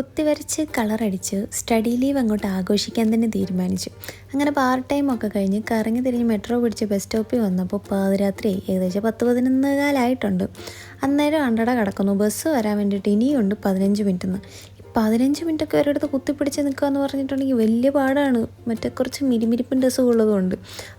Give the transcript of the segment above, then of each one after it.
കുത്തിവരച്ച് കളറടിച്ച് study leave അങ്ങോട്ട് ആഘോഷിക്കാൻ തന്നെ തീരുമാനിച്ചു. അങ്ങനെ പാർട്ട് ടൈം ഒക്കെ കഴിഞ്ഞ് കറങ്ങി തിരിഞ്ഞ് മെട്രോ പിടിച്ച് ബസ് സ്റ്റോപ്പിൽ വന്നപ്പോൾ പാതിരാത്രി ഏകദേശം 10-11 കാലമായിട്ടുണ്ട്. അന്നേരം അണ്ടട കിടക്കുന്നു. ബസ് വരാൻ വേണ്ടിയിട്ട് ഇനിയുണ്ട് 15 മിനിറ്റ്. 15 മിനിറ്റൊക്കെ ഒരിടത്ത് കുത്തിപ്പിടിച്ച് നിൽക്കുക എന്ന് പറഞ്ഞിട്ടുണ്ടെങ്കിൽ വലിയ പാടാണ്. മറ്റേ കുറച്ച് മിരിമിരിപ്പിൻ്റെ അസുഖമുള്ളതുകൊണ്ട്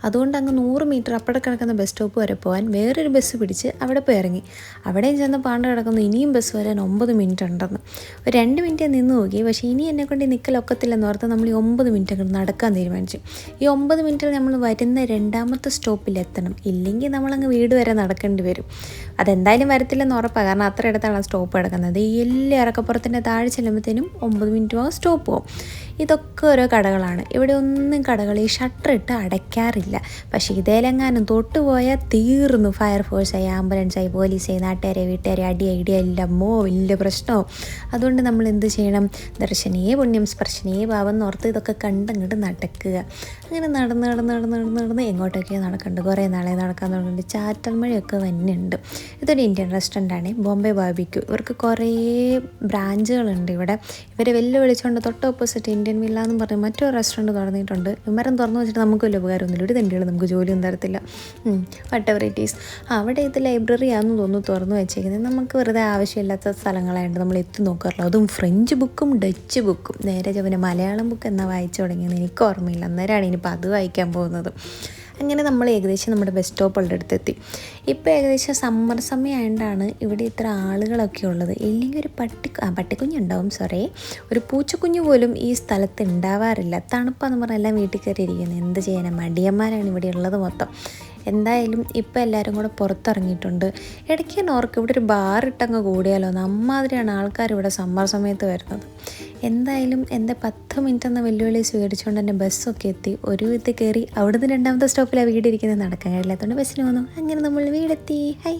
അതുകൊണ്ട് അങ്ങ് 100 മീറ്റർ അപ്പടെ കിടക്കുന്ന ബസ് സ്റ്റോപ്പ് വരെ പോകാൻ വേറൊരു ബസ് പിടിച്ച് അവിടെ പോയി ഇറങ്ങി. അവിടെയും ചെന്ന് പാണ്ട കിടക്കുന്നു. ഇനിയും ബസ് വരാൻ 9 മിനിറ്റ് ഉണ്ടെന്ന്. ഒരു 2 മിനിറ്റ് നിന്ന് നോക്കി. പക്ഷേ ഇനി എന്നെക്കൊണ്ട് നിൽക്കലൊക്കത്തില്ലെന്ന് ഓർത്ത് നമ്മൾ ഈ 9 മിനിറ്റ് അങ്ങ് നടക്കാൻ തീരുമാനിച്ചു. ഈ 9 മിനിറ്റിൽ നമ്മൾ വരുന്ന 2ാമത്തെ സ്റ്റോപ്പിലെത്തണം. ഇല്ലെങ്കിൽ നമ്മളങ്ങ് വീട് വരെ നടക്കേണ്ടി വരും. അതെന്തായാലും വരത്തില്ലെന്ന് ഉറപ്പാണ്. കാരണം അത്ര ഇടത്താണ് സ്റ്റോപ്പ് കിടക്കുന്നത്. ഈ എല്ലാ ഇറക്കപ്പുറത്തിൻ്റെ താഴെ ചെല്ലുമ്പോഴത്തേനും 9 മിനിറ്റ് ആവും സ്റ്റോപ്പ് പോകും. ഇതൊക്കെ ഓരോ കടകളാണ്. ഇവിടെ ഒന്നും കടകൾ ഈ ഷട്ടറിട്ട് അടയ്ക്കാറില്ല. പക്ഷേ ഇതേലെങ്ങാനും തൊട്ടുപോയാൽ തീർന്നു. ഫയർഫോഴ്സായി, ആംബുലൻസായി, പോലീസായി, നാട്ടുകാരെ വീട്ടുകാരെ അടി ഐഡിയ എല്ലമ്മോ വലിയ പ്രശ്നമോ. അതുകൊണ്ട് നമ്മൾ എന്ത് ചെയ്യണം? ദർശനീയ പുണ്യം സ്പർശനീയ പാവം എന്നോർത്ത് ഇതൊക്കെ കണ്ടങ്ങോട്ട് നടക്കുക. അങ്ങനെ നടന്ന് എങ്ങോട്ടൊക്കെയോ നടക്കുന്നുണ്ട്. കുറേ നാളെ നടക്കാൻ തുടങ്ങുന്നുണ്ട്. ചാറ്റൽ മഴയൊക്കെ വന്നുണ്ട്. ഇതൊരു ഇന്ത്യൻ റെസ്റ്റോറൻ്റാണ്, ബോംബെ ബാർബിക്യൂ. ഇവർക്ക് കുറേ ബ്രാഞ്ചുകളുണ്ട് ഇവിടെ. ഇവരെ വെല്ലുവിളിച്ചുകൊണ്ട് തൊട്ട് ഓപ്പോസിറ്റ് ഇന്ത്യൻ വില്ല എന്നും പറഞ്ഞ് മറ്റൊരു റെസ്റ്റോറൻറ്റ് തുറന്നിട്ടുണ്ട്. ഇവരും തുറന്നു വെച്ചിട്ട് നമുക്ക് വലിയ ഉപകാരമൊന്നുമില്ല. ഒരു തണ്ടികൾ നമുക്ക് ജോലിയൊന്നും തരത്തില്ല. വട്ട് എവർ ഇറ്റ് ഈസ്. അവിടെ ഇത് ലൈബ്രറി ആണെന്ന് തോന്നുന്നു തുറന്നു വെച്ചേക്കുന്നത്. നമുക്ക് വെറുതെ ആവശ്യമില്ലാത്ത സ്ഥലങ്ങളായിട്ട് നമ്മൾ എത്തി നോക്കാറില്ല. അതും ഫ്രഞ്ച് ബുക്കും ഡച്ച് ബുക്കും. നേരെ ചൊവ്വനെ മലയാളം ബുക്ക് എന്നാ വായിച്ചു തുടങ്ങിയെന്ന് എനിക്ക് ഓർമ്മയില്ല. അന്നേരമാണ് ഇനിയിപ്പോൾ അത് വായിക്കാൻ പോകുന്നത്. അങ്ങനെ നമ്മൾ ഏകദേശം നമ്മുടെ ബസ് സ്റ്റോപ്പുകളുടെ അടുത്തെത്തി. ഇപ്പോൾ ഏകദേശം സമ്മർ സമയമായതുകൊണ്ടാണ് ഇവിടെ ഇത്ര ആളുകളൊക്കെ ഉള്ളത്. ഇല്ലെങ്കിൽ ഒരു പട്ടിക്കുഞ്ഞുണ്ടാവും, ഒരു പൂച്ചക്കുഞ്ഞ് പോലും ഈ സ്ഥലത്ത് ഉണ്ടാവാറില്ല. തണുപ്പാന്ന് പറഞ്ഞാൽ എല്ലാം വീട്ടിൽ കയറി ഇരിക്കുന്നത്. എന്ത് ചെയ്യാനാണ്, മടിയന്മാരാണ് ഇവിടെ ഉള്ളത് മൊത്തം. എന്തായാലും ഇപ്പോൾ എല്ലാവരും കൂടെ പുറത്തിറങ്ങിയിട്ടുണ്ട്. ഇടയ്ക്ക് തന്നെ ഓർക്ക് ഇവിടെ ഒരു ബാറിട്ടങ്ങ് കൂടിയാലോ. അമ്മാതിരിയാണ് ആൾക്കാർ ഇവിടെ സമ്മർ സമയത്ത് വരുന്നത്. എന്തായാലും എൻ്റെ 10 മിനിറ്റ് എന്ന വെല്ലുവിളി സ്വീകരിച്ചുകൊണ്ട് എൻ്റെ ബസ്സൊക്കെ എത്തി. ഒരു വിധത്തിൽ കയറി. അവിടുന്ന് 2ാമത്തെ സ്റ്റോപ്പിലാണ് വീടിരിക്കുന്നത്. നടക്കാൻ കഴിയില്ലാത്തതുകൊണ്ട് ബസ്സിന് വന്നു. അങ്ങനെ നമ്മൾ വീടെത്തി. ഹൈ.